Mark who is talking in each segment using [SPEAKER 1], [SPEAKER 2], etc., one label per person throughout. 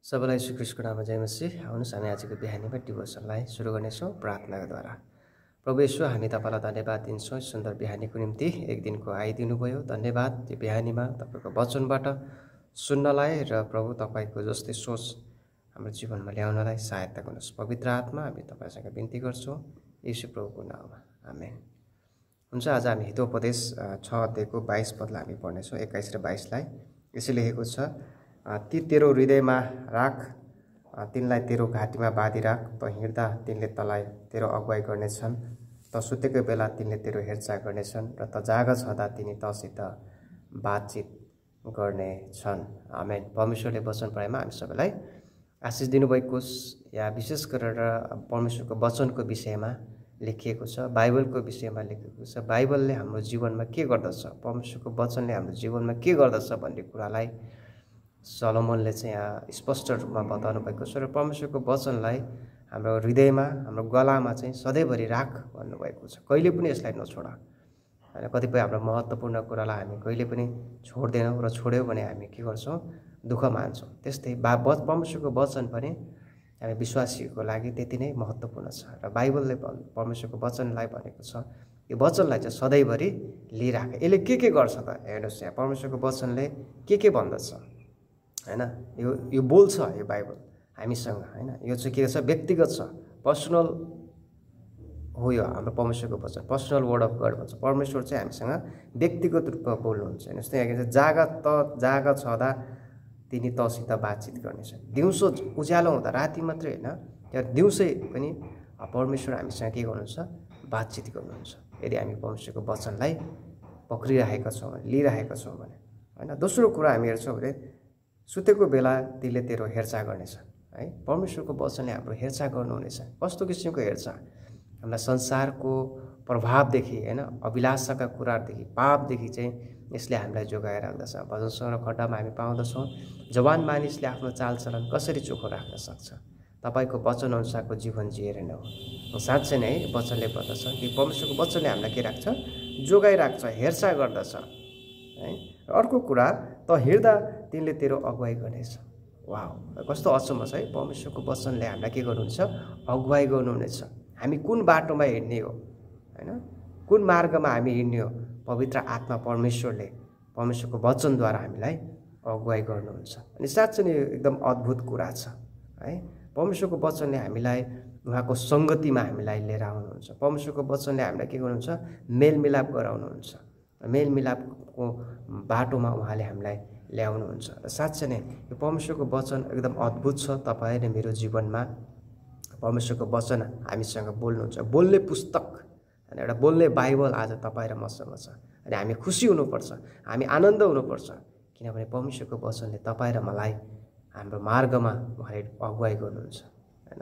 [SPEAKER 1] सबैलाई श्री ख्रीष्टको नाममा जय मसीह। आउनुहोस् हामी आजको बिहानीमा डिभोसनलाई सुरु गर्नेछौँ प्रार्थनाद्वारा। प्रभु येशू, हामी तपाईँलाई धन्यवाद दिन्छौँ सुन्दर बिहानीको निम्ति। एक दिनको आइदिनु भयो, धन्यवाद। यो बिहानीमा तपाईँको वचनबाट सुन्नलाई र प्रभु तपाईँको जस्तै सोच हाम्रो जीवनमा ल्याउनलाई सहायता गर्नुहोस्। पवित्र आत्मा, हामी तपाईँसँग बिन्ती गर्छौँ येशू प्रभुको नाममा, आमेन। हुन्छ, आज हामी हितोपदेश 6 अध्यायको 22 पदलाई हामी पढ्नेछौँ, 21 र 22लाई। यसो लेखेको छ, ती तेरो हृदयमा राख, तिनलाई तेरो घाँटीमा बाँधिराख। त हिँड्दा तिनले तँलाई तेरो अगुवाई गर्नेछन्, त सुतेको बेला तिनले तेरो हेरचाह गर्नेछन्, र त जाग छँदा तिनी तँसित बातचित गर्नेछन्। आमेन। परमेश्वरले वचन पढाइमा हामी सबैलाई आशिष दिनुभएको या विशेष गरेर परमेश्वरको वचनको विषयमा लेखिएको छ, बाइबलको विषयमा लेखिएको छ। बाइबलले हाम्रो जीवनमा के गर्दछ, परमेश्वरको वचनले हाम्रो जीवनमा के गर्दछ भन्ने कुरालाई सलोमनले चाहिँ यहाँ स्पष्ट रूपमा बताउनु भएको छ। र परमेश्वरको वचनलाई हाम्रो हृदयमा, हाम्रो गलामा चाहिँ सधैँभरि राख भन्नुभएको छ। कहिले पनि यसलाई नछोड होइन। कतिपय हाम्रो महत्त्वपूर्ण कुरालाई हामी कहिले पनि छोड्दैनौँ, र छोड्यौँ भने हामी के गर्छौँ, दुःख मान्छौँ। त्यस्तै परमेश्वरको वचन पनि हामी विश्वासीको लागि त्यति नै महत्त्वपूर्ण छ। र बाइबलले परमेश्वरको वचनलाई भनेको छ, यो वचनलाई चाहिँ सधैँभरि लिइराख। यसले के गर्छ त हेर्नुहोस्, यहाँ परमेश्वरको वचनले के भन्दछ होइन। यो बोल्छ, यो बाइबल हामीसँग होइन। यो चाहिँ के छ, व्यक्तिगत छ, पर्सनल हो यो हाम्रो परमेश्वरको वचन, पर्सनल वर्ड अफ गड भन्छ। परमेश्वर चाहिँ हामीसँग व्यक्तिगत रूपमा बोल्नुहुन्छ। जस्तै यहाँ जाग छँदा तिनी तँसित बातचित गर्नेछ। दिउँसो उज्यालो हुँदा, राति मात्रै होइन, त्यहाँ दिउँसै पनि परमेश्वर हामीसँग के गर्नुहुन्छ, बातचित गर्नुहुन्छ। यदि हामी परमेश्वरको वचनलाई पक्रिरहेका छौँ भने, लिइरहेका छौँ भने होइन। दोस्रो कुरा हामी हेर्छौँ भने सुतेको बेला तिनले तेरो हेरचाह गर्नेछ है। परमेश्वरको वचनले हाम्रो हेरचाह गर्नुहुनेछ। कस्तो किसिमको हेरचाह? हामीलाई संसारको प्रभावदेखि होइन, अभिलाषाका कुराहरूदेखि, पापदेखि चाहिँ यसले हामीलाई जोगाएर राख्दछ। भजन सङ्ग्रह खण्डमा हामी पाउँदछौँ, जवान मानिसले आफ्नो चालचलन कसरी चोखो राख्न सक्छ, तपाईँको वचनअनुसारको जीवन जिएर नै हो। साँच्चै नै वचनले भन्दछ कि परमेश्वरको वचनले हामीलाई के राख्छ, जोगाइराख्छ, हेरचाह गर्दछ है। र अर्को कुरा, त हिँड्दा तिनले तेरो अगुवाई गर्नेछ। वाह, कस्तो अचम्म छ है। परमेश्वरको वचनले हामीलाई के गर्नुहुन्छ, अगुवाई गर्नुहुनेछ। हामी कुन बाटोमा हिँड्ने हो होइन, कुन मार्गमा हामी हिँड्ने हो, पवित्र आत्मा परमेश्वरले परमेश्वरको वचनद्वारा हामीलाई अगुवाई गर्नुहुन्छ। अनि साँच्चै नै एकदम अद्भुत कुरा छ है। परमेश्वरको वचनले हामीलाई उहाँको सङ्गतिमा हामीलाई लिएर आउनुहुन्छ। परमेश्वरको वचनले हामीलाई के गर्नुहुन्छ, मेलमिलाप गराउनुहुन्छ। मेलमिलापको बाटोमा उहाँले हामीलाई ल्याउनुहुन्छ। र साँच्चै नै यो परमेश्वरको वचन एकदम अद्भुत छ। तपाईँ र मेरो जीवनमा परमेश्वरको वचन हामीसँग बोल्नुहुन्छ। बोल्ने पुस्तक होइन, एउटा बोल्ने बाइबल आज तपाईँ र मसँग छ। अनि हामी खुसी हुनुपर्छ, हामी आनन्द हुनुपर्छ, किनभने परमेश्वरको वचनले तपाईँ र मलाई हाम्रो मार्गमा उहाँले अगुवाई गर्नुहुन्छ होइन।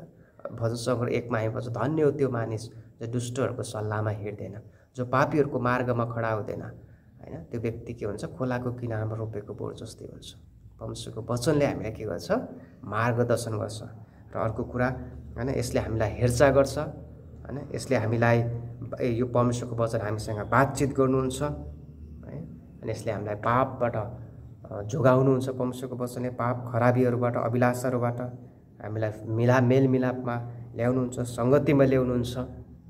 [SPEAKER 1] भजन सङ्ग्रह 1मा हामी भन्छ, धन्य हो त्यो मानिस जो दुष्टहरूको सल्लाहमा हिँड्दैन, जो पापीहरूको मार्गमा खडा हुँदैन होइन। त्यो व्यक्ति के हुन्छ, खोलाको किनारमा रोपेको बोट जस्तै हुन्छ। परमेश्वरको वचनले हामीलाई के गर्छ, मार्गदर्शन गर्छ। र अर्को कुरा होइन, यसले हामीलाई हेरचाह गर्छ होइन। यसले हामीलाई, यो परमेश्वरको वचन हामीसँग बातचित गर्नुहुन्छ है। अनि यसले हामीलाई पापबाट जोगाउनुहुन्छ। परमेश्वरको वचनले पाप खराबीहरूबाट, अभिलाषाहरूबाट हामीलाई मेलमिलापमा ल्याउनुहुन्छ, सङ्गतिमा ल्याउनुहुन्छ।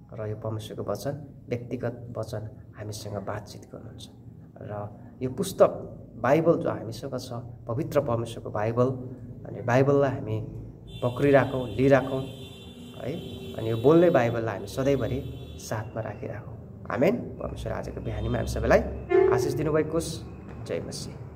[SPEAKER 1] र यो परमेश्वरको वचन, व्यक्तिगत वचन हामीसँग बातचित गर्नुहुन्छ। र यो पुस्तक बाइबल जो हामीसँग छ, पवित्र परमेश्वरको बाइबल, अनि बाइबललाई हामी पक्रिराखौँ, लिइराखौँ है। अनि यो बोल्ने बाइबललाई हामी सधैँभरि साथमा राखिराखौँ। आमेन। परमेश्वर आजको बिहानीमा हामी सबैलाई आशिष दिनुभएको होस्। जय मसीह।